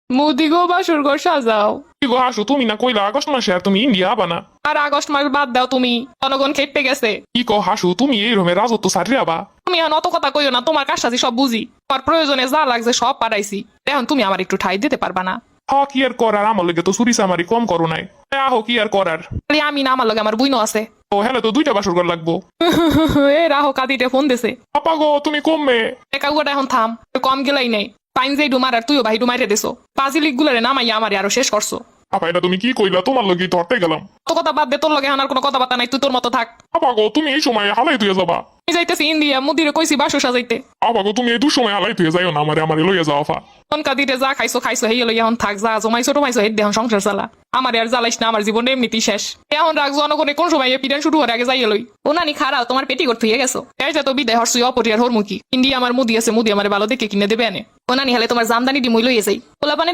মুদি গো বাসর ঘর সাজাও। কি গো হাসু, তুমি না কইলা আগস্ট মাসে আর তুমি ইন্ডিয়া আবা না? আর আগস্ট মাস বাদ দাও তুমি, জনগণ খেপে গেছে। কি কো হাসু, তুমি এই রকমের রাজত্ব সারি আবা? তুমি এখন অত কথা কইও না, তোমার কাজটাজি সব বুঝি। তোমার প্রয়োজনে যা লাগছে সব পাঠাইছি, এখন তুমি আমার একটু ঠাই দিতে পারবা না? হ, কি আর করার, আমার লগে তো চুরি চামারি কম করো নাই। আহো, কি আর করার। খালি আমি না, আমার লগে আমার বুইনো আছে। ও হ্যালো, তো 2টা বাসর ঘর লাগবো। এ রাহো কাদিতে ফোন দিছে। আপা গো, তুমি কমবে। একা গোটা এখন থাম, কম গেলাই নাই। পাইন যে ডুমার আর তুইও ভাই ডুমাইতে দেছো, পাজিলিক গুলারে নামাইয়া আমারে আরো শেষ করছো। আপা এটা তুমি কি কইলা? তোমার লগে ধরতে গেলাম। তো কথা বাদ দে, তোর লগে এখন আর কোনো কথাবার্তা নাই, তুই তোর মতো থাক। আপা গো, তুমি এই সময় হালাই তুই যাবা? আমি যাইতেছি ইন্ডিয়া, মুদিরে কইছি বাসু সাজাইতে। আপা গো, তুমি এই দুসময় হালাই তুই যাইও না, আমারে লইয়া যাও আপা। কোন কাদিতে যা খাইছো খাইছো, হেই লই এখন থাক, যা জমাইছো টমাইছো হেড দেহন সংসার চালা। আমার আর জ্বালাইস না, আমার জীবন এমনিতেই শেষ। এখন রাখ, জনগণে কোন সময় পিটান শুরু হওয়ার আগে যাইয়ে লই। ও নানি খারাও, তোমার পেটি করতে হয়ে গেছো। এইটা তো বিদায় হরসুই অপরিয়ার হরমুখী। ইন্ডিয়া আমার মুদি আছে, মুদি আমার ভালো দেখে কিনে দেবে আনে। ও নানি হলে তোমার জামদানি ডিমুই লইয়ে যাই। পোলা পানি